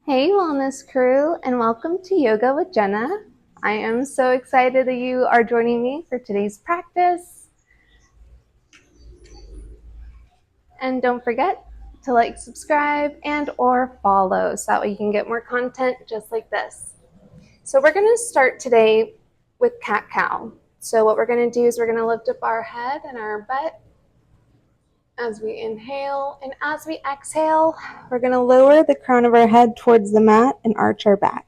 Hey, Wellness Crew, and welcome to Yoga with Jenna. I am so excited that you are joining me for today's practice. And don't forget to like, subscribe, and or follow so that way you can get more content just like this. So we're going to start today with cat-cow. So what we're going to do is we're going to lift up our head and our butt as we inhale, and as we exhale, we're going to lower the crown of our head towards the mat and arch our back.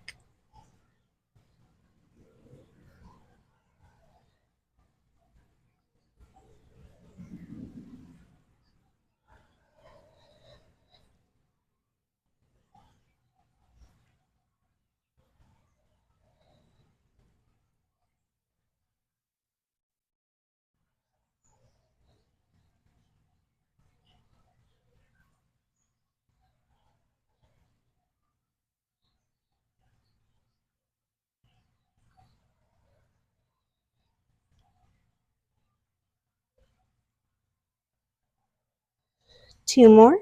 Two more.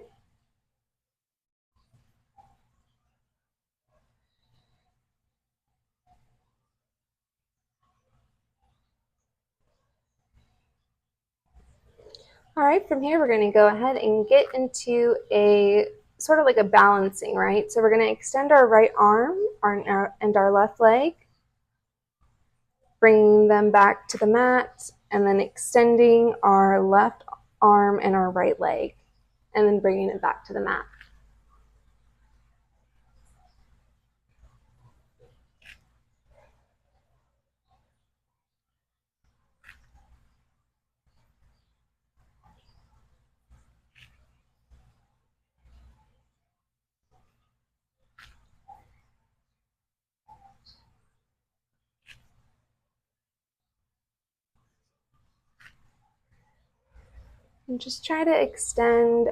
All right, from here, we're going to go ahead and get into a sort of like a balancing, right? So we're going to extend our right arm and our left leg, bringing them back to the mat, and then extending our left arm and our right leg, and then bringing it back to the mat. And just try to extend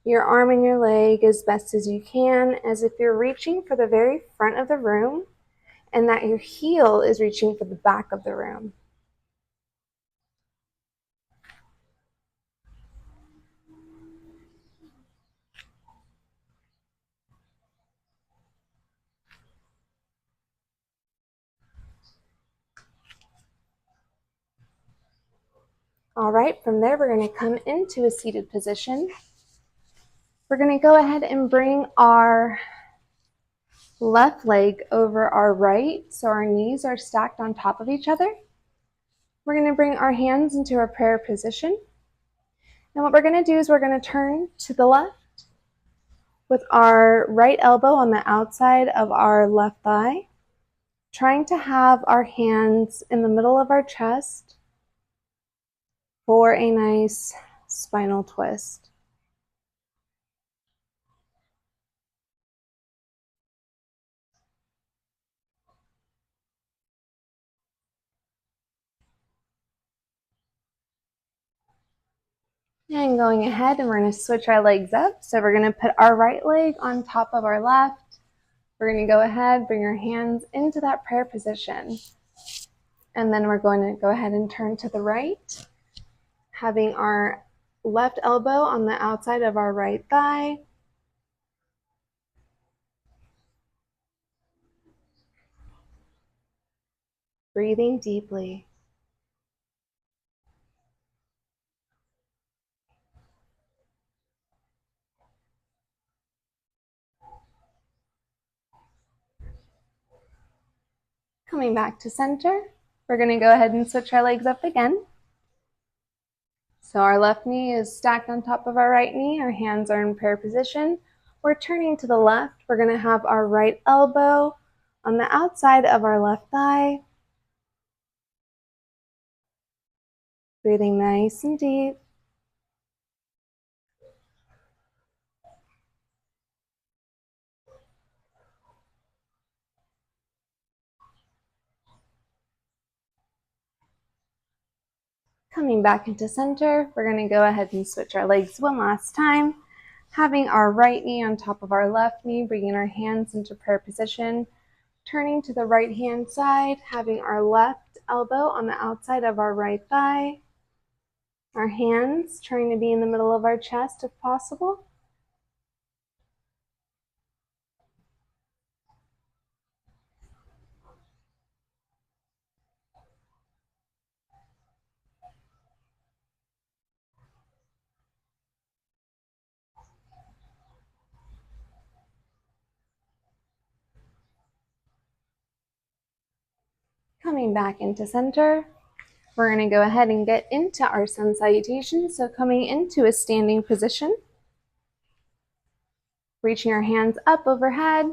your arm and your leg as best as you can, as if you're reaching for the very front of the room and that your heel is reaching for the back of the room. All right, from there, we're going to come into a seated position. We're going to go ahead and bring our left leg over our right, so our knees are stacked on top of each other. We're going to bring our hands into a prayer position. And what we're going to do is we're going to turn to the left with our right elbow on the outside of our left thigh, trying to have our hands in the middle of our chest for a nice spinal twist. And going ahead, and we're going to switch our legs up. So we're going to put our right leg on top of our left. We're going to go ahead, bring our hands into that prayer position. And then we're going to go ahead and turn to the right, having our left elbow on the outside of our right thigh. Breathing deeply. Coming back to center, we're going to go ahead and switch our legs up again. So our left knee is stacked on top of our right knee. Our hands are in prayer position. We're turning to the left. We're going to have our right elbow on the outside of our left thigh. Breathing nice and deep. Coming back into center, we're going to go ahead and switch our legs one last time, having our right knee on top of our left knee, bringing our hands into prayer position, turning to the right hand side, having our left elbow on the outside of our right thigh, our hands trying to be in the middle of our chest if possible. Coming back into center. We're going to go ahead and get into our sun salutation. So coming into a standing position, reaching our hands up overhead,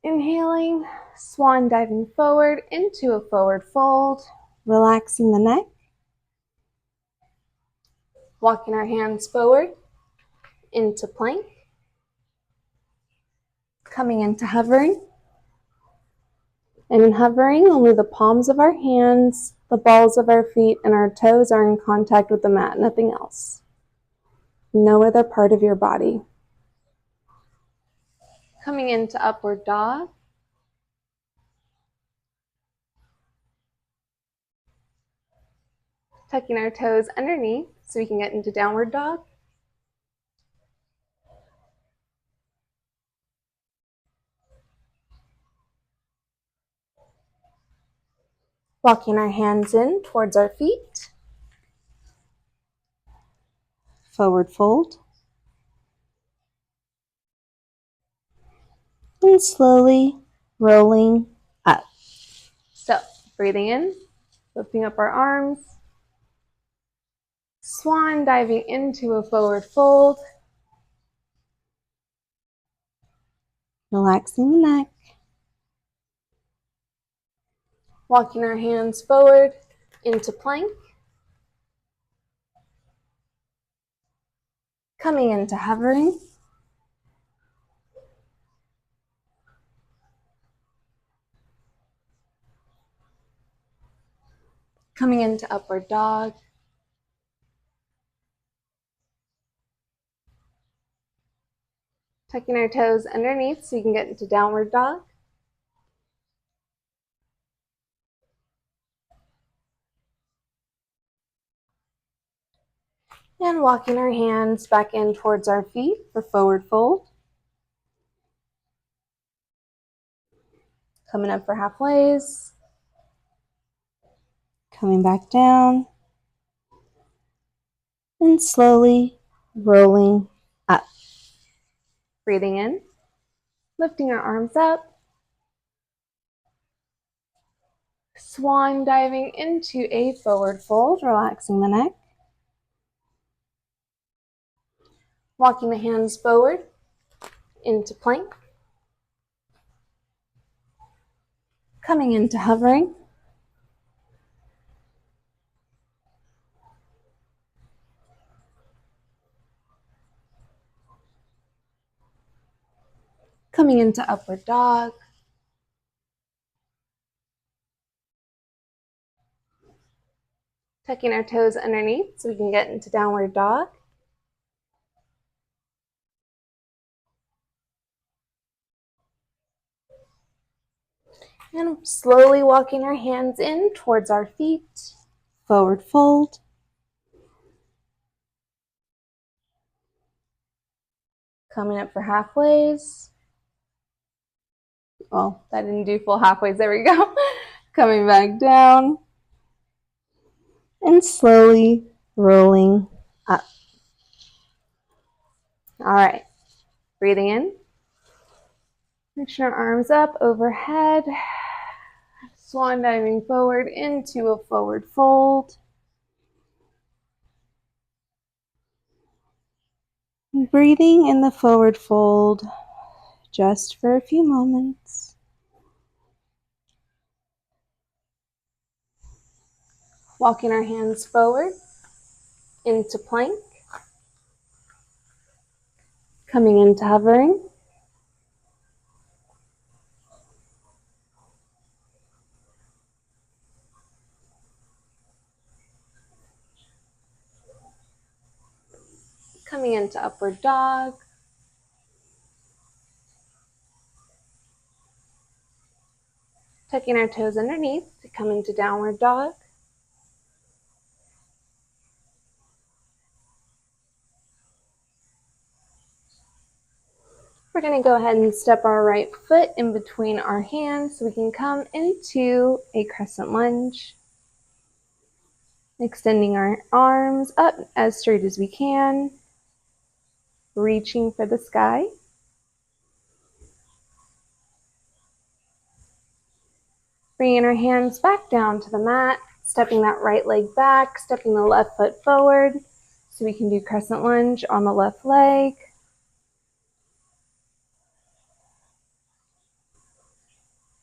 inhaling, swan diving forward into a forward fold, relaxing the neck, walking our hands forward into plank, coming into hovering. And in hovering, only the palms of our hands, the balls of our feet, and our toes are in contact with the mat, nothing else. No other part of your body. Coming into upward dog. Tucking our toes underneath so we can get into downward dog. Walking our hands in towards our feet. Forward fold. And slowly rolling up. So, breathing in, lifting up our arms. Swan diving into a forward fold. Relaxing the neck. Walking our hands forward into plank. Coming into hovering. Coming into upward dog. Tucking our toes underneath so you can get into downward dog. And walking our hands back in towards our feet for forward fold. Coming up for halfways. Coming back down. And slowly rolling up. Breathing in. Lifting our arms up. Swan diving into a forward fold, relaxing the neck. Walking the hands forward into plank. Coming into hovering. Coming into upward dog. Tucking our toes underneath so we can get into downward dog. And slowly walking our hands in towards our feet. Forward fold. Coming up for halfways. Oh, that didn't do full halfways. There we go. Coming back down. And slowly rolling up. All right. Breathing in. Reaching our arms up overhead. Swan diving forward into a forward fold. Breathing in the forward fold just for a few moments. Walking our hands forward into plank. Coming into hovering. Coming into upward dog. Tucking our toes underneath to come into downward dog. We're going to go ahead and step our right foot in between our hands so we can come into a crescent lunge. Extending our arms up as straight as we can. Reaching for the sky. Bringing our hands back down to the mat, stepping that right leg back, stepping the left foot forward so we can do crescent lunge on the left leg.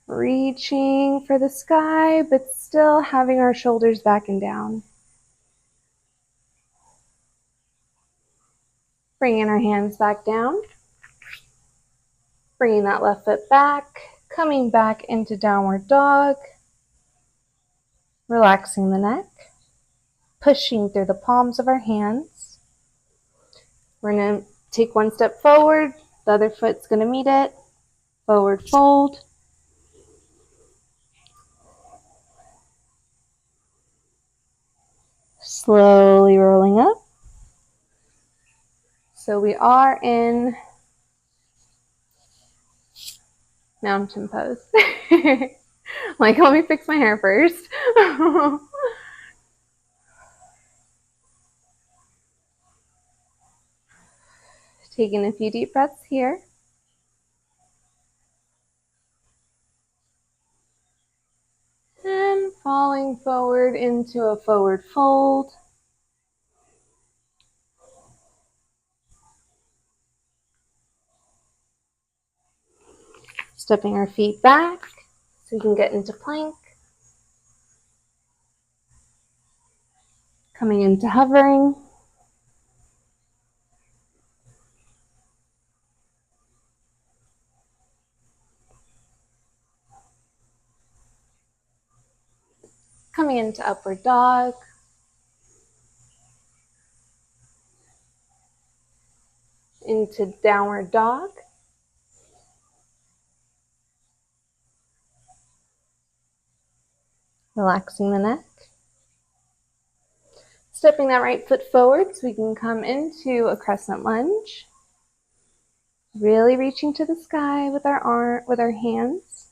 Reaching for the sky, but still having our shoulders back and down. Bringing our hands back down. Bringing that left foot back, coming back into downward dog. Relaxing the neck. Pushing through the palms of our hands. We're going to take one step forward. The other foot's going to meet it. Forward fold. Slowly rolling up. So we are in mountain pose. Like, let me fix my hair first. Taking a few deep breaths here. And falling forward into a forward fold. Stepping our feet back so we can get into plank. Coming into hovering. Coming into upward dog. Into downward dog. Relaxing the neck. Stepping that right foot forward so we can come into a crescent lunge. Really reaching to the sky with our hands.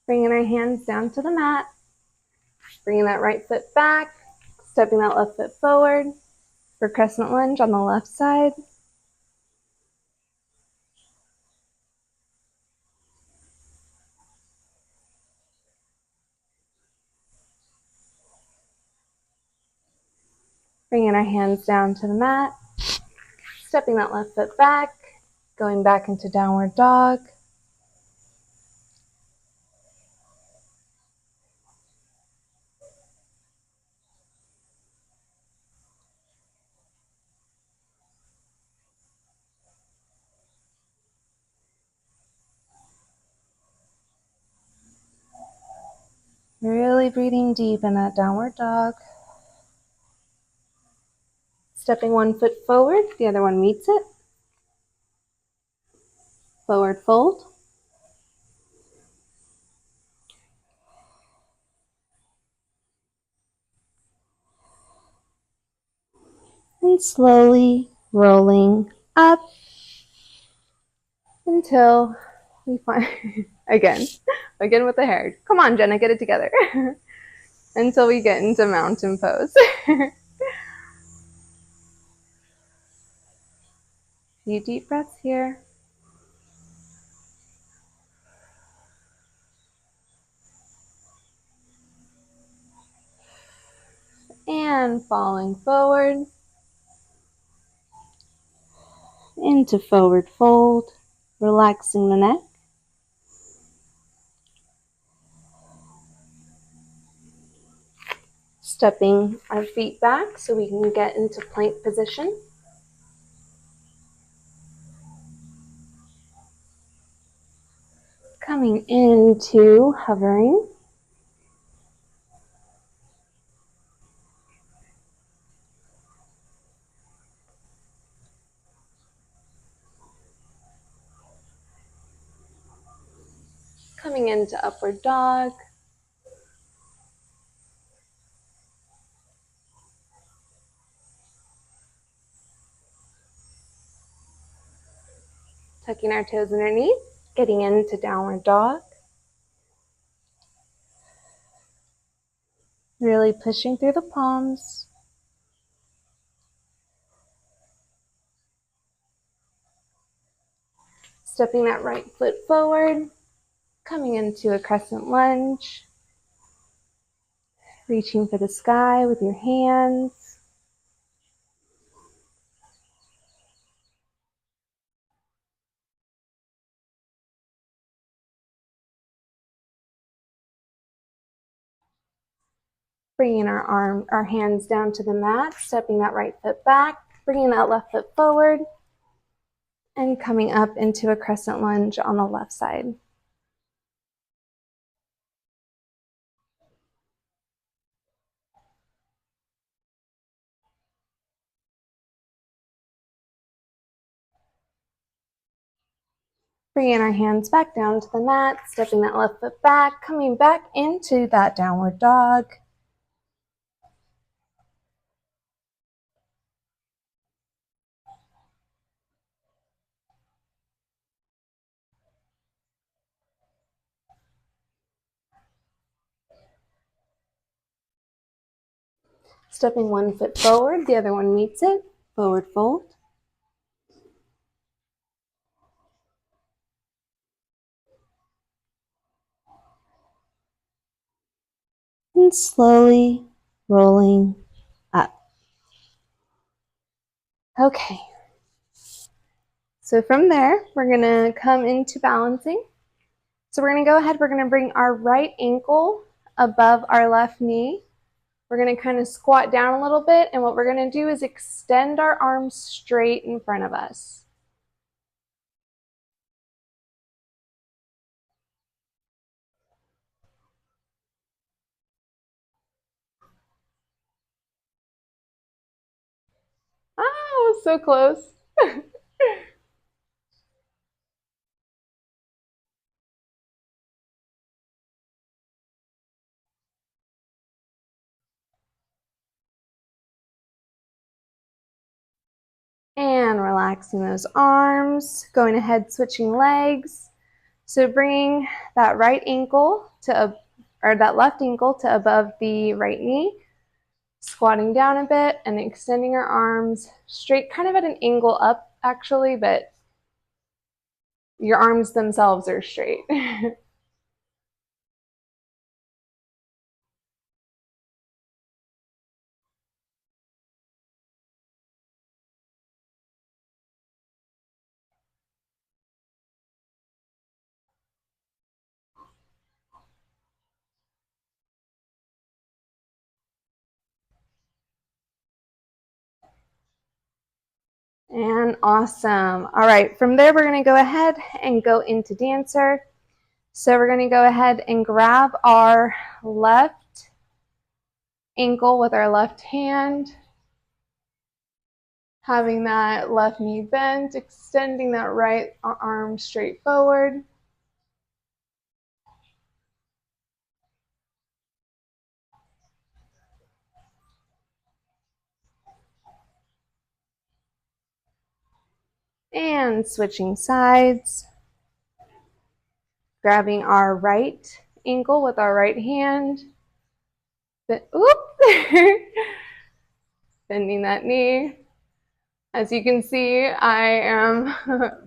Bringing our hands down to the mat. Bringing that right foot back. Stepping that left foot forward for crescent lunge on the left side. Bringing our hands down to the mat. Stepping that left foot back. Going back into downward dog. Really breathing deep in that downward dog. Stepping one foot forward, the other one meets it. Forward fold. And slowly rolling up until we find, again with the hair. Come on, Jenna, get it together. Until we get into mountain pose. Few deep breaths here. And falling forward into forward fold, relaxing the neck. Stepping our feet back so we can get into plank position. Coming into hovering. Coming into upward dog. Tucking our toes underneath, getting into downward dog. Really pushing through the palms. Stepping that right foot forward, coming into a crescent lunge, reaching for the sky with your hands. Bringing our hands down to the mat, stepping that right foot back, bringing that left foot forward, and coming up into a crescent lunge on the left side. Bringing our hands back down to the mat, stepping that left foot back, coming back into that downward dog. Stepping one foot forward, the other one meets it, forward fold. And slowly rolling up. Okay. So from there, we're gonna come into balancing. So we're gonna go ahead, we're gonna bring our right ankle above our left knee. We're gonna kind of squat down a little bit, and what we're gonna do is extend our arms straight in front of us. Oh, so close. And relaxing those arms, going ahead, switching legs. So bringing that right ankle to, or that left ankle to above the right knee, squatting down a bit and extending our arms straight, kind of at an angle up actually, but your arms themselves are straight. And awesome. All right, from there we're going to go ahead and go into dancer. So we're going to go ahead and grab our left ankle with our left hand, having that left knee bent, extending that right arm straight forward. And switching sides, grabbing our right ankle with our right hand, bending that knee. As you can see, I am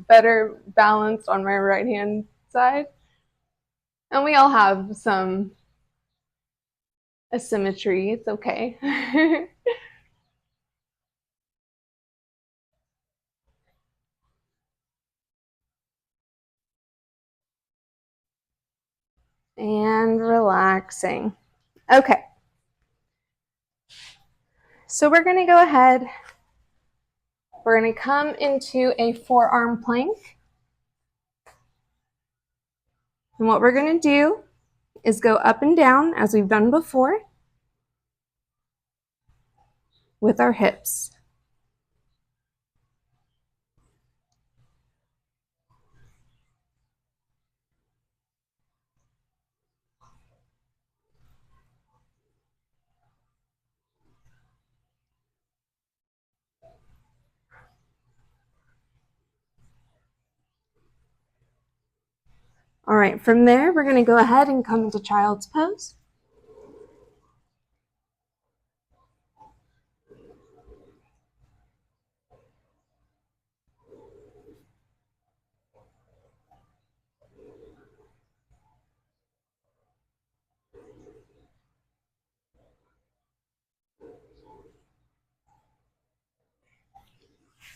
better balanced on my right hand side. And we all have some asymmetry, it's okay. And relaxing. Okay. So we're going to go ahead. We're going to come into a forearm plank. And what we're going to do is go up and down as we've done before with our hips. All right, from there, we're going to go ahead and come into child's pose.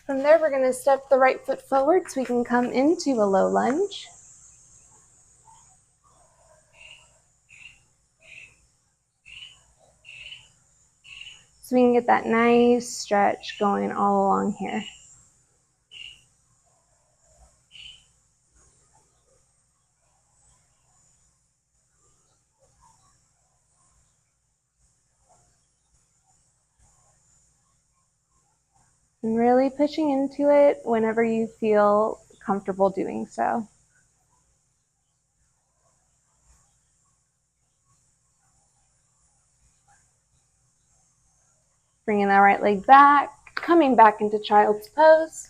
From there, we're going to step the right foot forward so we can come into a low lunge. So we can get that nice stretch going all along here. And really pushing into it whenever you feel comfortable doing so. Bringing that right leg back, coming back into child's pose.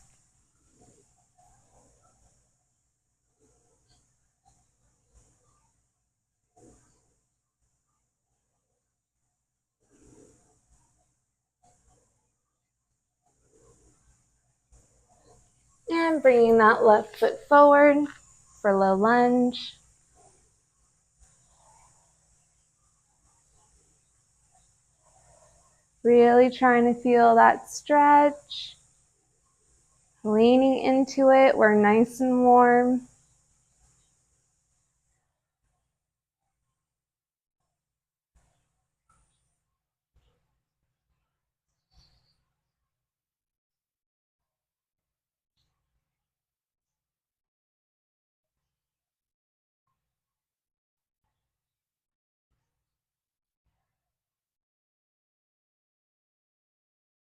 And bringing that left foot forward for low lunge. Really trying to feel that stretch. Leaning into it, we're nice and warm.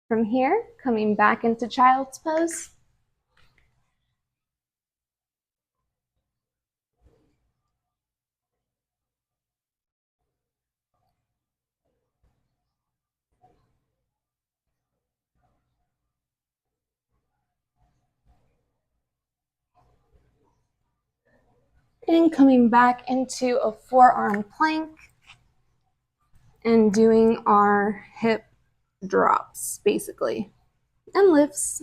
From here, coming back into child's pose. And coming back into a forearm plank and doing our hip drops, basically, and lifts.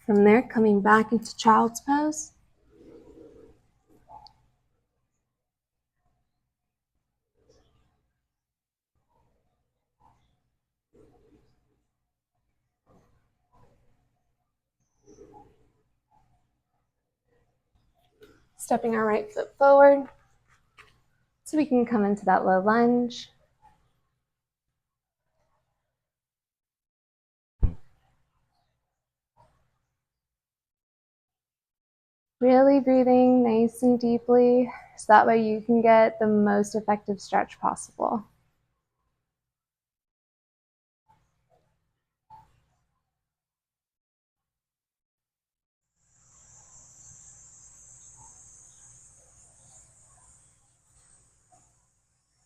From there, coming back into child's pose. Stepping our right foot forward so we can come into that low lunge. Really breathing nice and deeply so that way you can get the most effective stretch possible.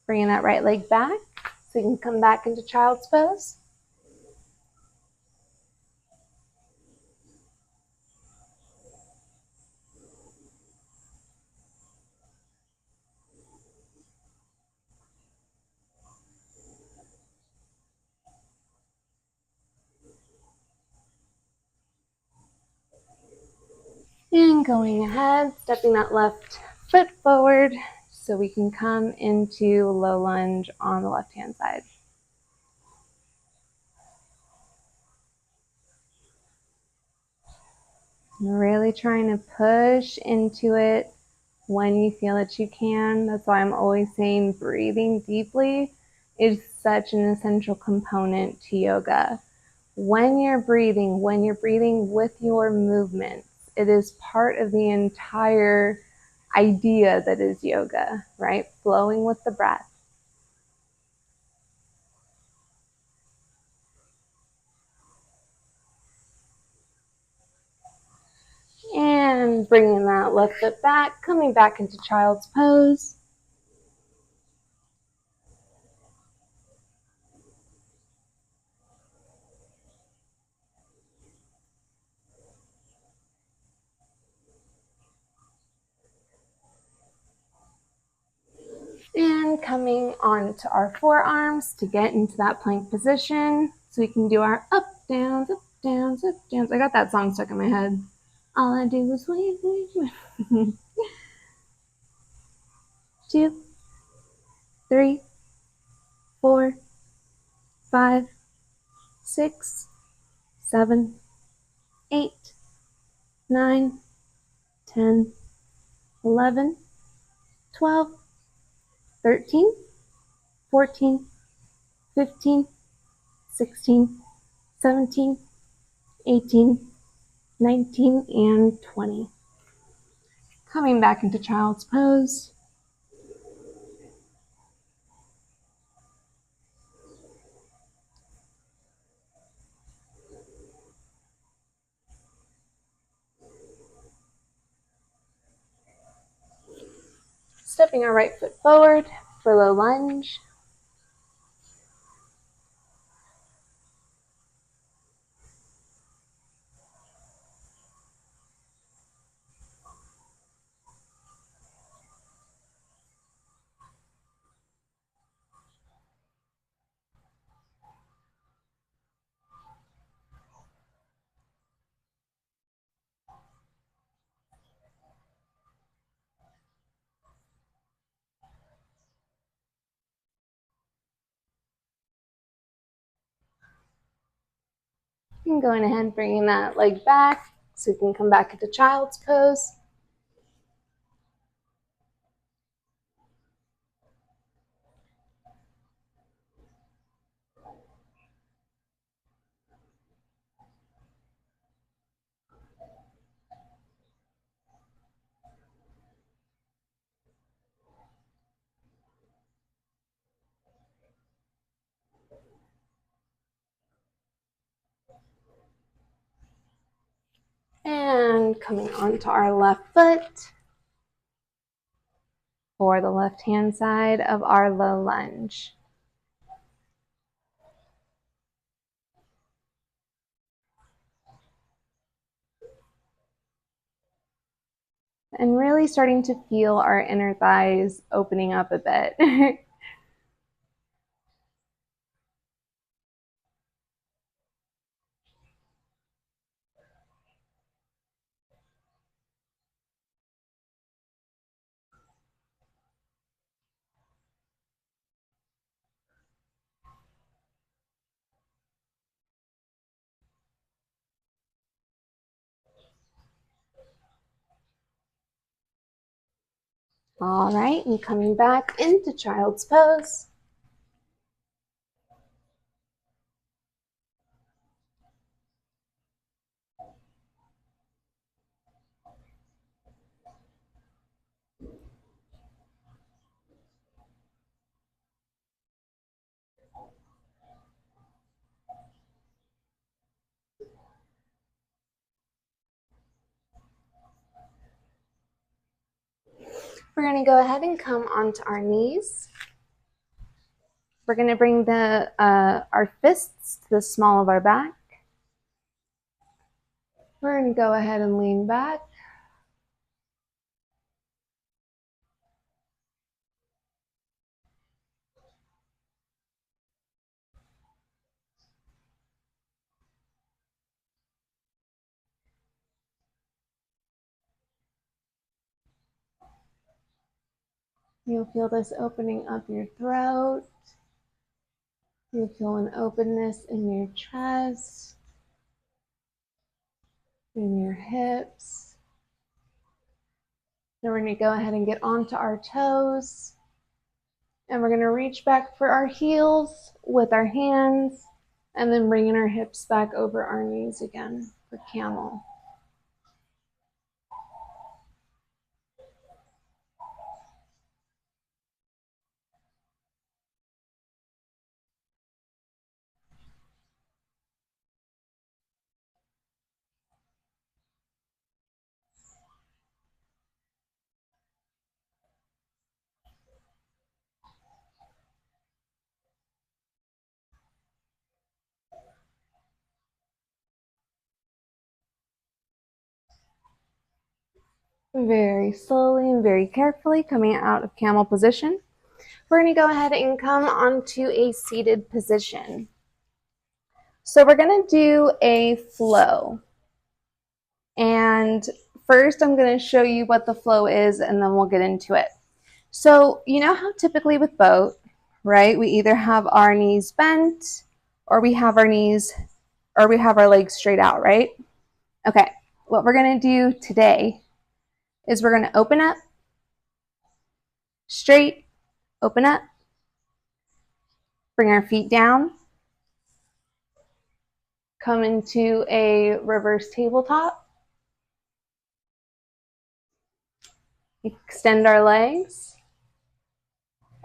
Bringing that right leg back so you can come back into child's pose. And going ahead, stepping that left foot forward so we can come into low lunge on the left-hand side. Really trying to push into it when you feel that you can. That's why I'm always saying breathing deeply is such an essential component to yoga. When you're breathing with your movements, it is part of the entire idea that is yoga, right? Flowing with the breath. And bringing that left foot back, coming back into child's pose. coming onto our forearms to get into that plank position so we can do our up, downs, up, downs, up, downs. I got that song stuck in my head. All I do is wait, wait, wait. 2, 3, 4, 5, 6, 7, 8, 9, 10, 11, 12, 13, 14, 15, 16, 17, 18, 19, and 20. Coming back into child's pose. Stepping our right foot forward for low lunge. And going ahead and bringing that leg back so we can come back into child's pose. And coming onto our left foot for the left-hand side of our low lunge. And really starting to feel our inner thighs opening up a bit. All right, and coming back into child's pose. We're going to go ahead and come onto our knees. We're going to bring our fists to the small of our back. We're going to go ahead and lean back. You'll feel this opening up your throat. You'll feel an openness in your chest, in your hips. Then we're going to go ahead and get onto our toes. And we're going to reach back for our heels with our hands, and then bringing our hips back over our knees again for camel. Very slowly and very carefully coming out of camel position. we're going to go ahead and come onto a seated position. So we're going to do a flow. And first I'm going to show you what the flow is, and then we'll get into it. So you know how typically with boat, right, we either have our knees bent or we have our legs straight out, right? Okay, what we're going to do today is we're going to open up, straight, open up, bring our feet down, come into a reverse tabletop, extend our legs,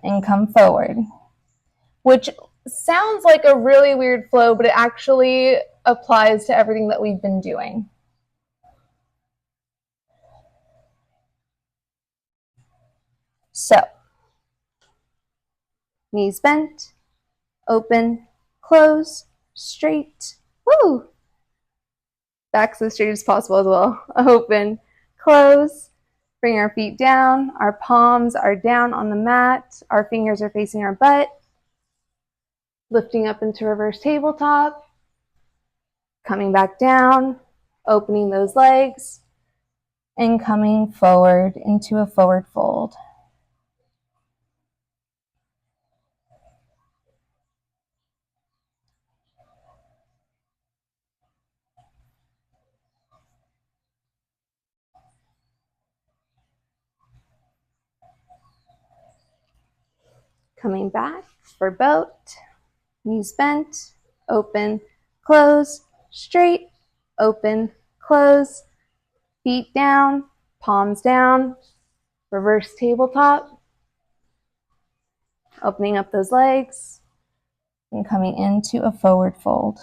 and come forward, which sounds like a really weird flow, but it actually applies to everything that we've been doing. So, knees bent, open, close, straight, woo! Back's as straight as possible as well. Open, close, bring our feet down, our palms are down on the mat, our fingers are facing our butt, lifting up into reverse tabletop, coming back down, opening those legs, and coming forward into a forward fold. Coming back for boat, knees bent, open, close, straight, open, close, feet down, palms down, reverse tabletop, opening up those legs, and coming into a forward fold.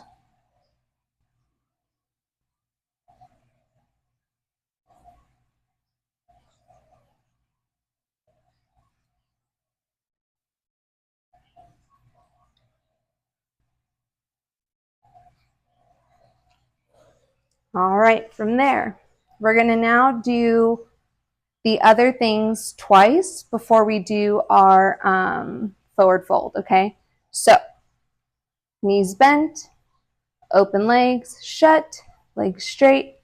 All right, from there, we're going to now do the other things twice before we do our forward fold, okay? So, knees bent, open legs shut, legs straight,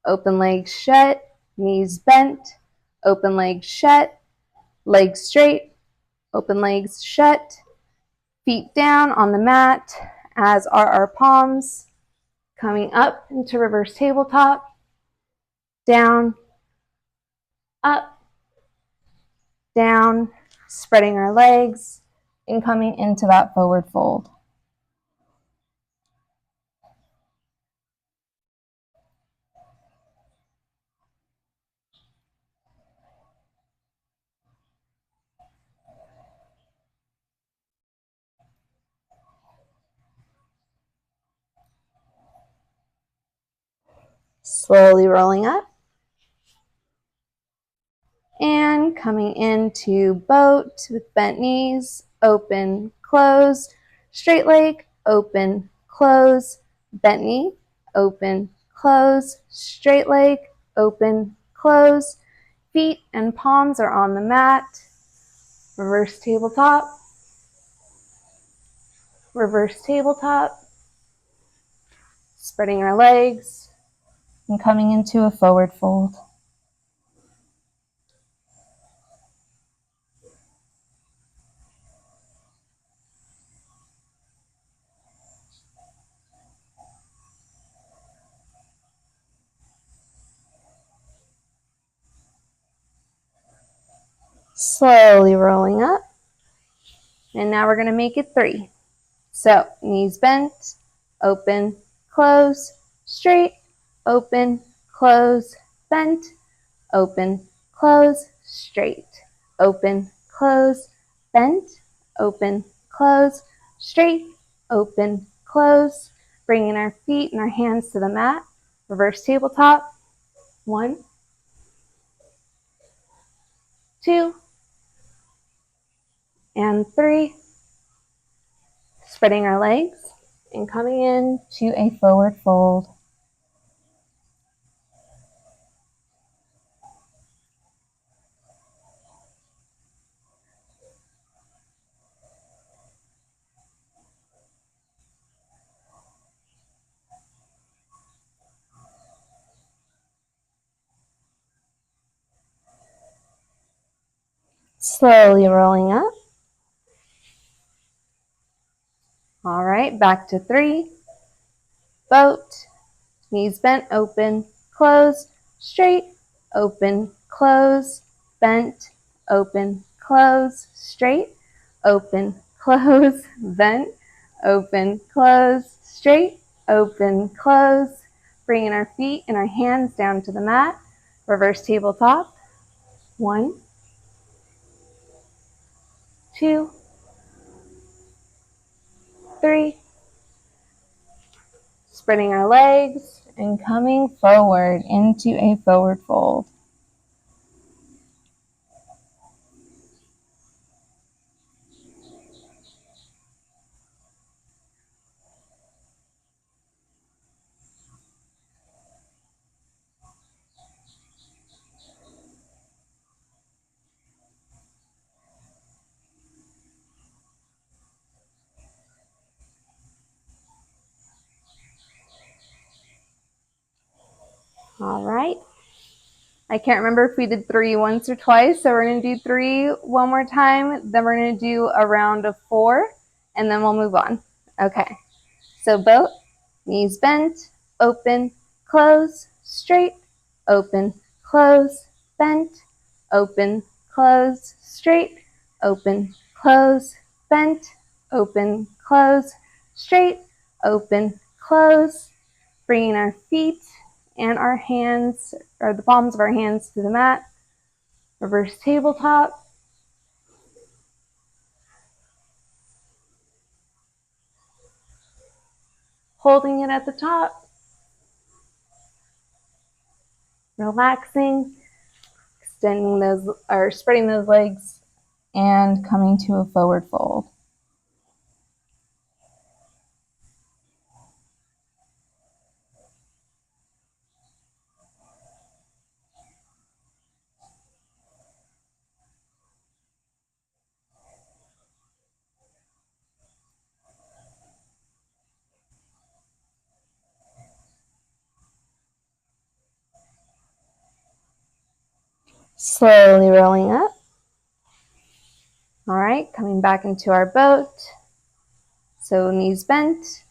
open legs shut, knees bent, open legs shut, legs straight, open legs shut, feet down on the mat, as are our palms, coming up into reverse tabletop, down, up, down, spreading our legs, and coming into that forward fold. Slowly rolling up and coming into boat with bent knees, open, close, straight leg, open, close, bent knee, open, close, straight leg, open, close, feet and palms are on the mat, reverse tabletop, spreading our legs, and coming into a forward fold. Slowly rolling up. And now we're going to make it 3. So, knees bent, open, close, straight, open, close, bent, open, close, straight, open, close, bent, open, close, straight, open, close, bringing our feet and our hands to the mat, reverse tabletop, 1, 2, and 3, spreading our legs and coming into a forward fold. Slowly rolling up. All right, back to 3. Boat. Knees bent, open, close, straight, open, close, bent, open, close, straight, open, close, bent, open, close, straight, open, close. Bringing our feet and our hands down to the mat. Reverse tabletop. 1, 2, 3. Spreading our legs and coming forward into a forward fold. All right. I can't remember if we did 3 once or twice, so we're going to do 3 one more time. Then we're going to do a round of 4, and then we'll move on. Okay. So boat, knees bent, open, close, straight, open, close, bent, open, close, straight, open, close, bent, open, close, straight, open, close. Bringing our feet and our hands, or the palms of our hands to the mat. Reverse tabletop. Holding it at the top. Relaxing. Extending those, or spreading those legs and coming to a forward fold. Slowly rolling up. All right, coming back into our boat. So knees bent,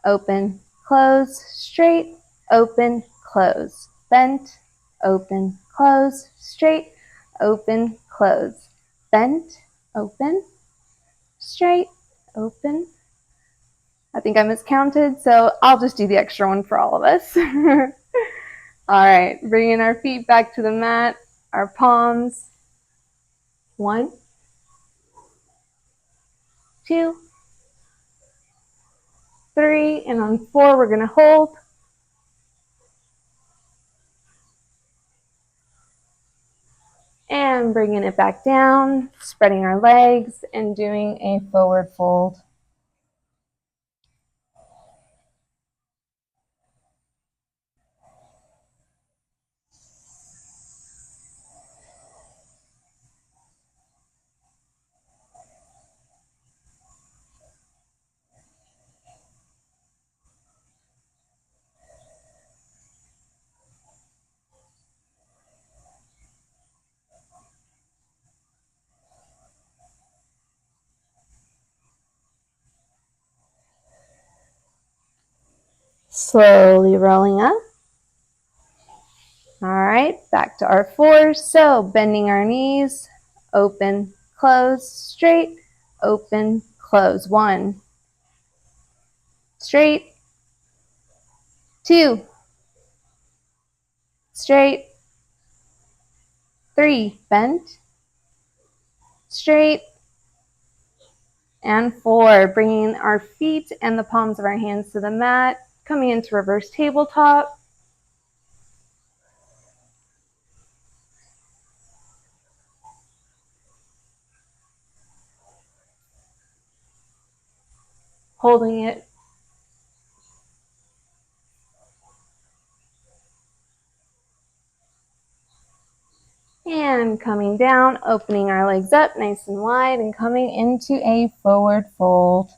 open, close, straight, open, close, bent, open, close, straight, open, close, bent, open, straight, open. I think I miscounted, so I'll just do the extra one for all of us. All right, bringing our feet back to the mat, our palms. 1, 2, 3, and on 4, we're going to hold. And bringing it back down, spreading our legs and doing a forward fold. Slowly rolling up. All right, back to our 4. So bending our knees, open, close, straight, open, close. 1, straight, 2, straight, 3, bent, straight, and 4. Bringing our feet and the palms of our hands to the mat, coming into reverse tabletop. Holding it. And coming down, opening our legs up nice and wide and coming into a forward fold.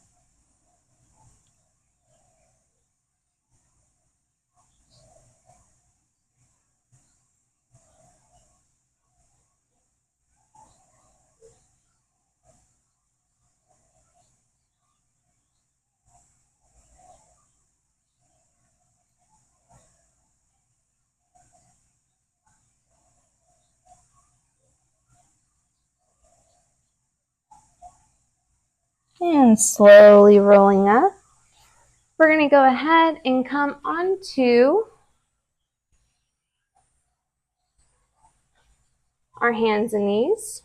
And slowly rolling up. We're going to go ahead and come onto our hands and knees.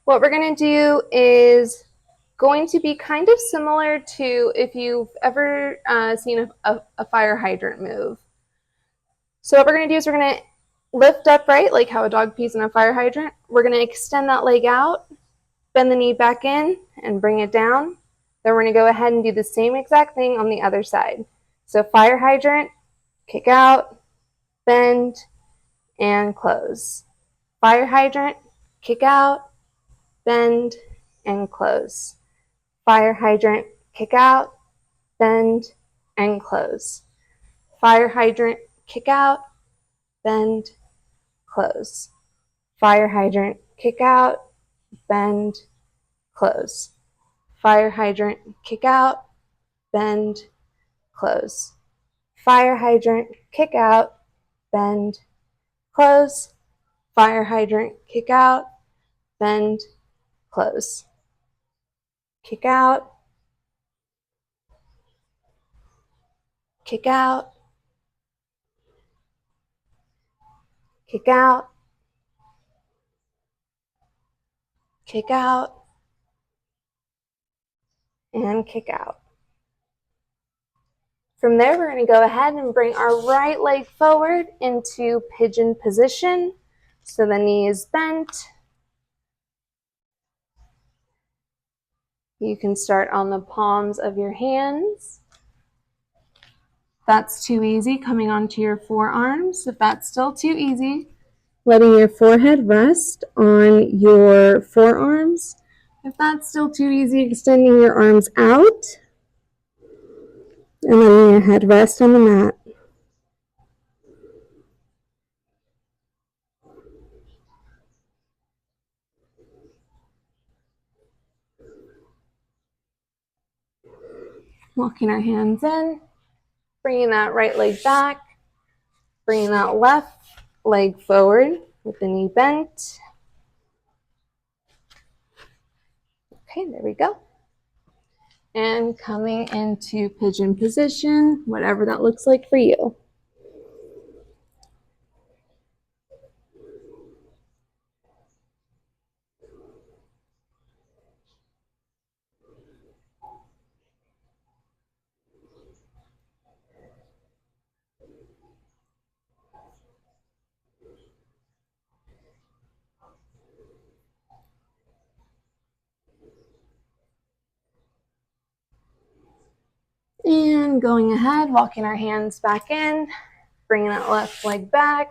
What we're going to do is going to be kind of similar to if you've ever seen a fire hydrant move. So what we're going to do is we're going to lift upright, like how a dog pees in a fire hydrant. We're going to extend that leg out, bend the knee back in, and bring it down. Then we're going to go ahead and do the same exact thing on the other side. So fire hydrant, kick out, bend, and close. Fire hydrant, kick out, bend, and close. Fire hydrant, kick out, bend, and close. Fire hydrant, kick out, bend, close. Fire hydrant, kick out, bend, close. Fire hydrant, kick out, bend, close. Fire hydrant, kick out, bend, close. Fire hydrant, kick out, bend, close. Kick out, kick out, kick out, kick out, and kick out. From there, we're going to go ahead and bring our right leg forward into pigeon position. So the knee is bent. You can start on the palms of your hands. If that's too easy, coming onto your forearms. If that's still too easy, letting your forehead rest on your forearms. If that's still too easy, extending your arms out and letting your head rest on the mat. Walking our hands in, bringing that right leg back, bringing that left leg forward with the knee bent. Okay, there we go. And coming into pigeon position, whatever that looks like for you. And going ahead, walking our hands back in, bringing that left leg back,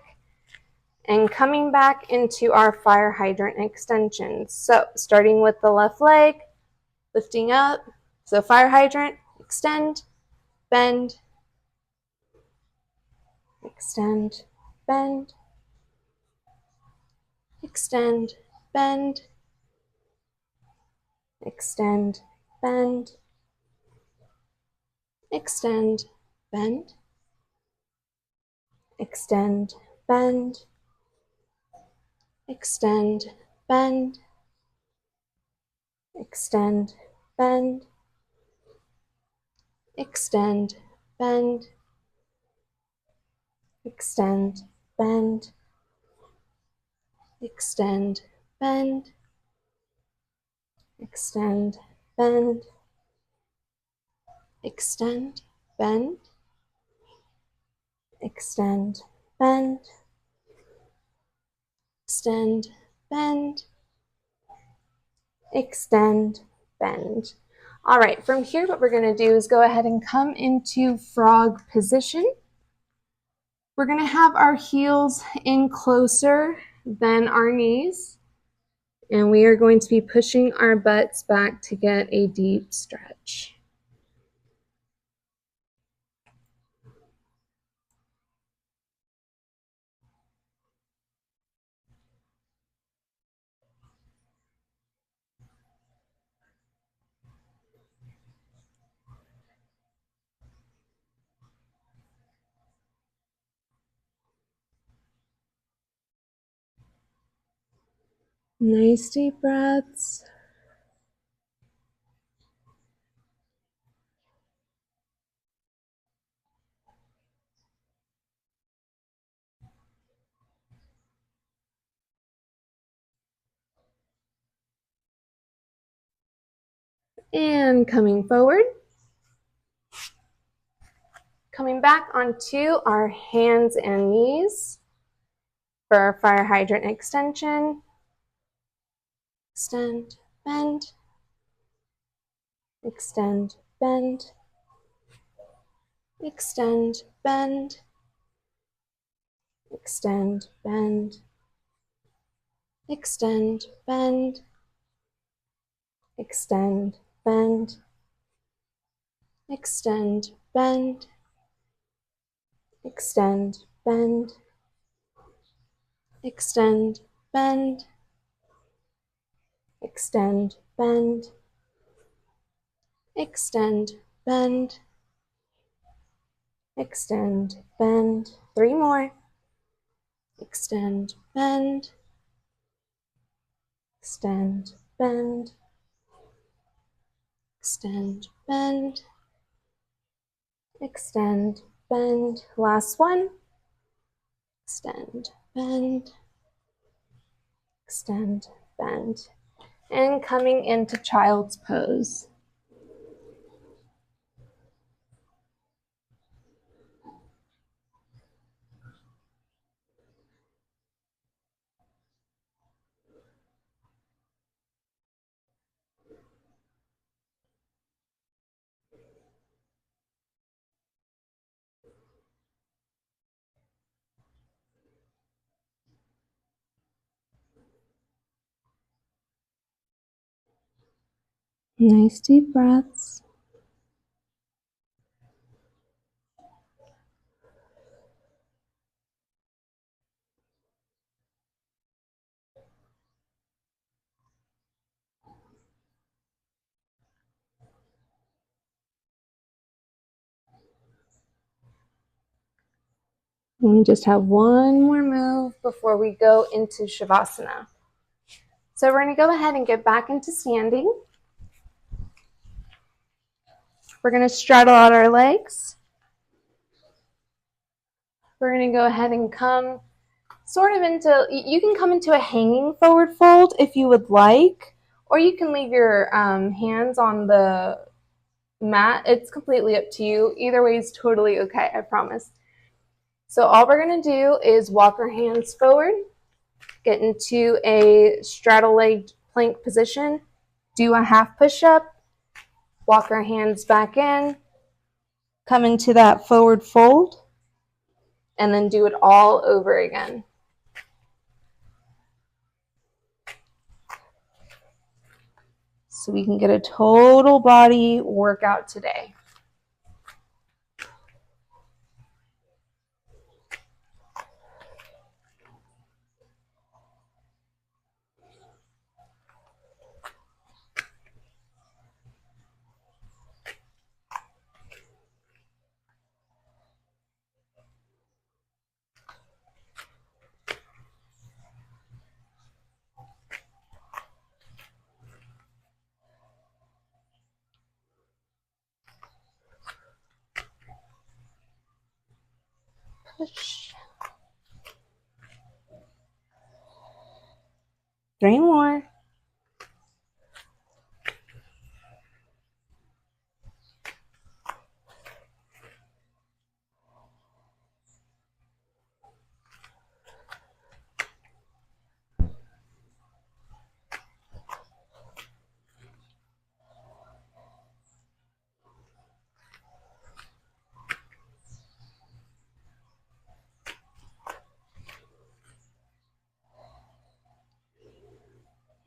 and coming back into our fire hydrant extensions. So starting with the left leg, lifting up. So fire hydrant, extend, bend, extend, bend, extend, bend, extend, bend, extend, bend, extend, bend, extend, bend, extend, bend, extend, bend, extend, bend, extend, bend, extend, bend, extend, bend, extend, bend, extend, bend, extend, bend. All right, from here, what we're going to do is go ahead and come into frog position. We're going to have our heels in closer than our knees, and we are going to be pushing our butts back to get a deep stretch. Nice deep breaths. And coming forward. Coming back onto our hands and knees for our fire hydrant extension. Extend, bend, extend, bend, extend, bend, extend, bend, extend, bend, extend, bend, extend, bend, extend, bend, extend, bend, extend, bend, extend, bend, extend, bend. 3 more. Extend, bend, extend, bend, extend, bend, extend, bend. Last one. Extend, bend, extend, bend. And coming into child's pose. Nice deep breaths. And we just have one more move before we go into Shavasana. So we're going to go ahead and get back into standing. We're going to straddle out our legs. We're going to go ahead and come sort of into, you can come into a hanging forward fold if you would like, or you can leave your hands on the mat. It's completely up to you. Either way is totally okay, I promise. So all we're going to do is walk our hands forward, get into a straddle leg plank position, do a half push-up, walk our hands back in, come into that forward fold, and then do it all over again. So we can get a total body workout today. Push. 3 more.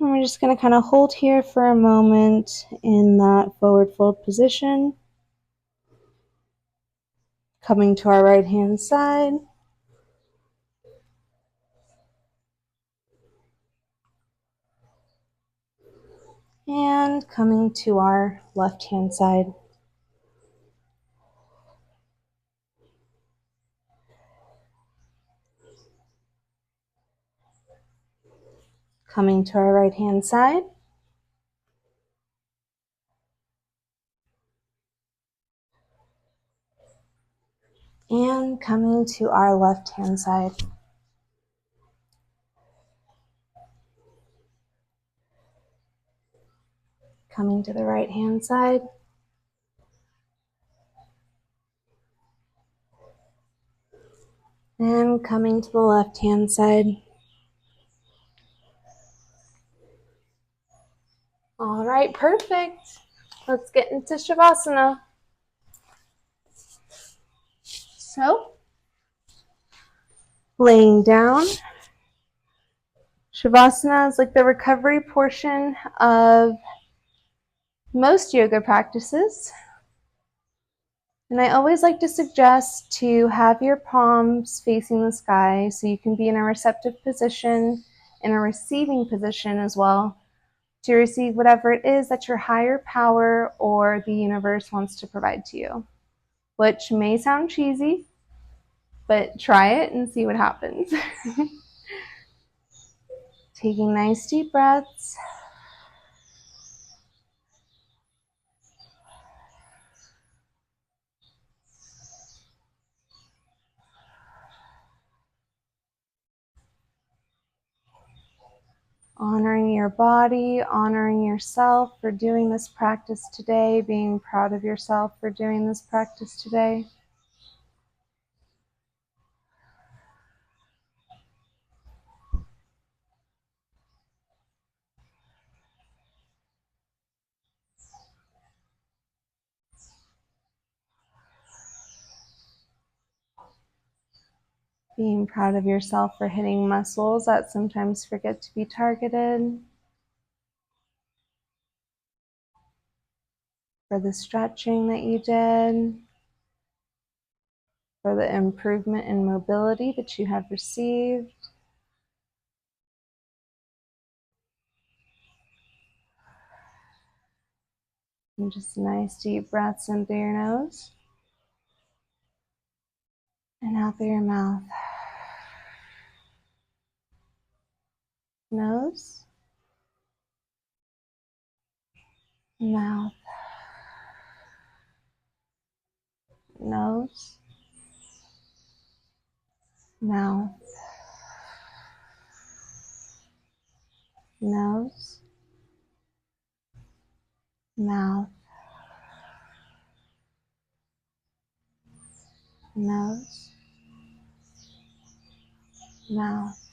And we're just going to kind of hold here for a moment in that forward fold position. Coming to our right hand side. And coming to our left hand side. Coming to our right hand side. And coming to our left hand side. coming to the right hand side. And coming to the left hand side. All right, perfect. Let's get into Shavasana. So, laying down. Shavasana is like the recovery portion of most yoga practices. And I always like to suggest to have your palms facing the sky so you can be in a receptive position, in a receiving position as well, to receive whatever it is that your higher power or the universe wants to provide to you, which may sound cheesy, but try it and see what happens. Taking nice deep breaths. Honoring your body, honoring yourself for doing this practice today, being proud of yourself for doing this practice today. Being proud of yourself for hitting muscles that sometimes forget to be targeted. For the stretching that you did. For the improvement in mobility that you have received. And just nice deep breaths in through your nose. And out through your mouth. Nose. Mouth. Nose. Mouth. Nose. Mouth. Nose. Mouth.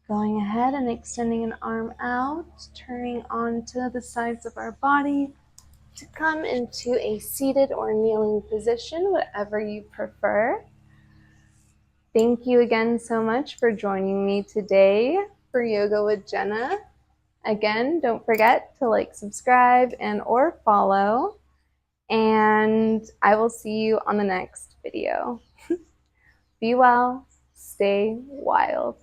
Going ahead and extending an arm out, turning onto the sides of our body to come into a seated or kneeling position, whatever you prefer. Thank you again so much for joining me today for Yoga with Jenna. Again, don't forget to like, subscribe, and or follow. And I will see you on the next video. Be well, stay wild.